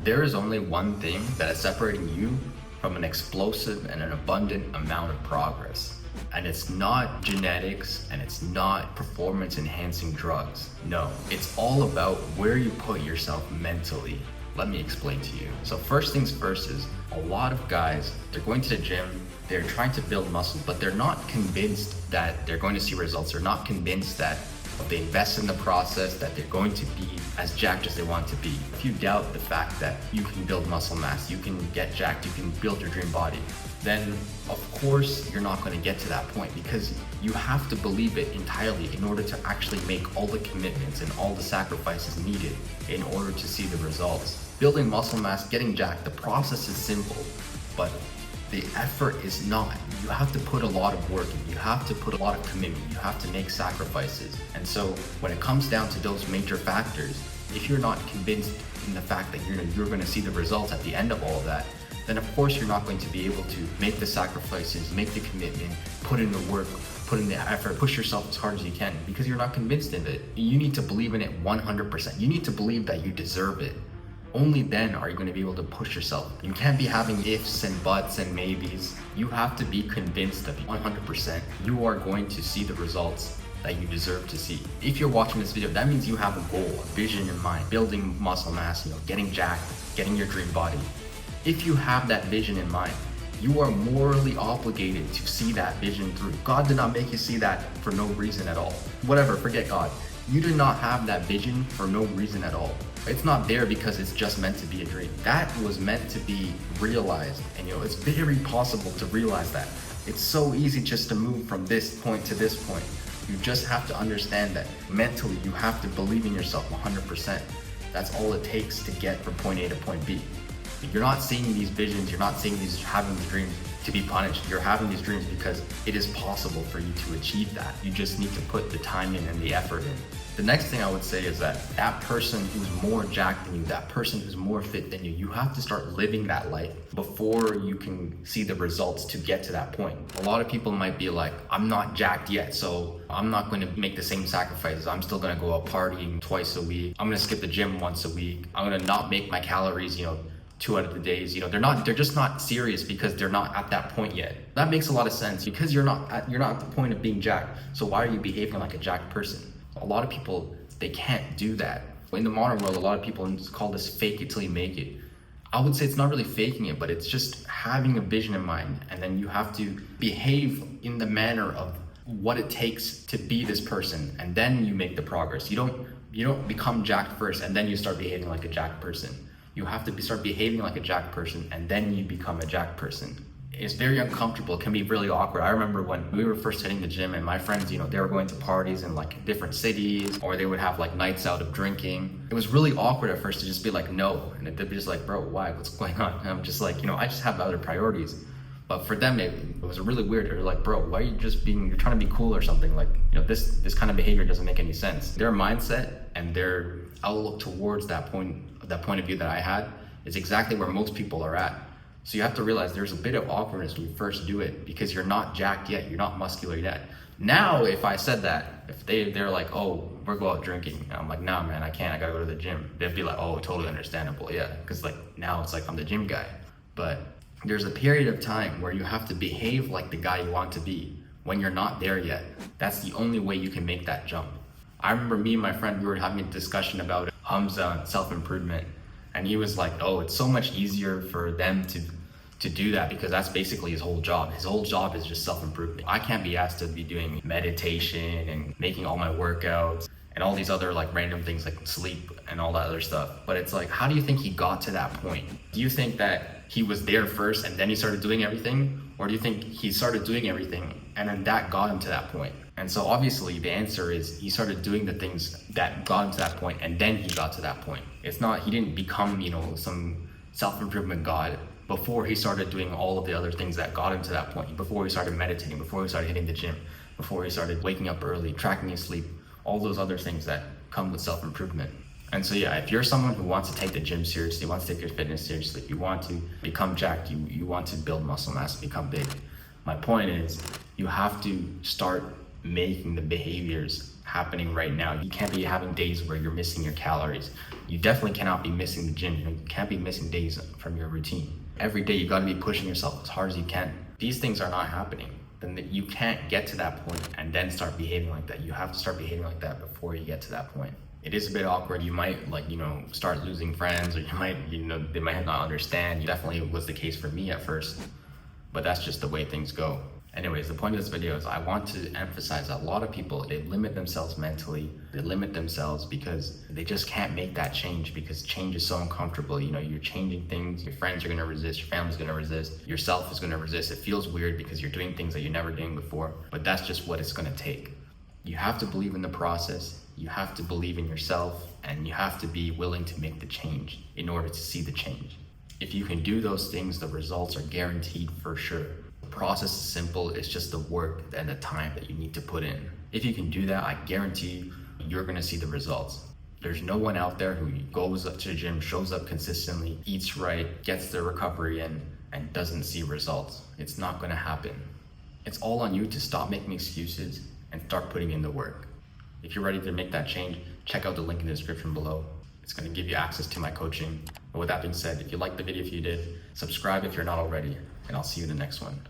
There is only one thing that is separating you from an explosive and an abundant amount of progress. And it's not genetics and it's not performance enhancing drugs. No, it's all about where you put yourself mentally. Let me explain to you. So first things first is a lot of guys, they're going to the gym, they're trying to build muscle, but they're not convinced that they're going to see results. They're not convinced that if they invest in the process that they're going to be as jacked as they want to be. If you doubt the fact that you can build muscle mass, you can get jacked, you can build your dream body, then of course you're not going to get to that point, because you have to believe it entirely in order to actually make all the commitments and all the sacrifices needed in order to see the results. Building muscle mass, getting jacked, the process is simple, but the effort is not. You have to put a lot of work in, you have to put a lot of commitment, you have to make sacrifices. And so when it comes down to those major factors, if you're not convinced in the fact that you're going to see the results at the end of all of that, then of course you're not going to be able to make the sacrifices, make the commitment, put in the work, put in the effort, push yourself as hard as you can, because you're not convinced in it. You need to believe in it 100%. You need to believe that you deserve it. Only then are you going to be able to push yourself. You can't be having ifs and buts and maybes. You have to be convinced that 100% you are going to see the results that you deserve to see. If you're watching this video, that means you have a goal, a vision in mind, building muscle mass, getting jacked, getting your dream body. If you have that vision in mind, you are morally obligated to see that vision through. God did not make you see that for no reason at all. Whatever, forget God. You did not have that vision for no reason at all. It's not there because it's just meant to be a dream. That was meant to be realized, and it's very possible to realize that. It's so easy just to move from this point to this point. You just have to understand that mentally you have to believe in yourself 100%. That's all it takes to get from point A to point B. You're not seeing these visions, you're not seeing having these dreams to be punished. You're having these dreams because it is possible for you to achieve that. You just need to put the time in and the effort in. The next thing I would say is that person who's more jacked than you, that person who's more fit than you have to start living that life before you can see the results to get to that point. A lot of people might be like, I'm not jacked yet, so I'm not going to make the same sacrifices. I'm still going to go out partying twice a week. I'm going to skip the gym once a week. I'm going to not make my calories, 2 out of the days. They're just not serious because they're not at that point yet. That makes a lot of sense because you're not at the point of being jacked. So why are you behaving like a jacked person? A lot of people, they can't do that. In the modern world, a lot of people call this fake it till you make it. I would say it's not really faking it, but it's just having a vision in mind, and then you have to behave in the manner of what it takes to be this person, and then you make the progress. You don't become jacked first and then you start behaving like a jacked person. You have to start behaving like a jacked person and then you become a jacked person. It's very uncomfortable. It can be really awkward. I remember when we were first hitting the gym and my friends, they were going to parties in different cities, or they would have nights out of drinking. It was really awkward at first to just be like, no. And they'd be just like, bro, why? What's going on? And I'm just like, I just have other priorities. But for them, it was really weird. They're like, bro, why are you you're trying to be cool or something? This kind of behavior doesn't make any sense. Their mindset and their outlook towards that point of view that I had is exactly where most people are at. So you have to realize there's a bit of awkwardness when you first do it because you're not jacked yet, you're not muscular yet. Now, if I said that, if they're like, oh, we're going out drinking, and I'm like, nah, man, I can't, I gotta go to the gym. They'd be like, oh, totally understandable, yeah. Because now it's I'm the gym guy. But there's a period of time where you have to behave like the guy you want to be when you're not there yet. That's the only way you can make that jump. I remember me and my friend, we were having a discussion about Hamza and self-improvement. And he was like, oh, it's so much easier for them to do that because that's basically his whole job. His whole job is just self-improvement. I can't be asked to be doing meditation and making all my workouts and all these other random things like sleep and all that other stuff. But it's how do you think he got to that point? Do you think that he was there first and then he started doing everything? Or do you think he started doing everything and then that got him to that point? And so obviously the answer is he started doing the things that got him to that point and then he got to that point. It's not, he didn't become, some self-improvement god before he started doing all of the other things that got him to that point. Before he started meditating, before he started hitting the gym, before he started waking up early, tracking his sleep, all those other things that come with self-improvement. And so yeah, if you're someone who wants to take the gym seriously, wants to take your fitness seriously, you want to become jacked, you want to build muscle mass, become big. My point is, you have to start making the behaviors happening right now. You can't be having days where you're missing your calories. You definitely cannot be missing the gym. You can't be missing days from your routine. Every day you gotta be pushing yourself as hard as you can. These things are not happening. Then you can't get to that point and then start behaving like that. You have to start behaving like that before you get to that point. It is a bit awkward. You might start losing friends, or they might not understand. It definitely was the case for me at first, but that's just the way things go. Anyways, the point of this video is I want to emphasize that a lot of people, they limit themselves mentally. They limit themselves because they just can't make that change, because change is so uncomfortable. You're changing things. Your friends are going to resist. Your family's going to resist. Yourself is going to resist. It feels weird because you're doing things that you're never doing before, but that's just what it's going to take. You have to believe in the process. You have to believe in yourself, and you have to be willing to make the change in order to see the change. If you can do those things, the results are guaranteed for sure. The process is simple. It's just the work and the time that you need to put in. If you can do that, I guarantee you're going to see the results. There's no one out there who goes up to the gym, shows up consistently, eats right, gets their recovery in, and doesn't see results. It's not going to happen. It's all on you to stop making excuses and start putting in the work. If you're ready to make that change, check out the link in the description below. It's going to give you access to my coaching. But with that being said, if you liked the video, if you did, subscribe if you're not already, and I'll see you in the next one.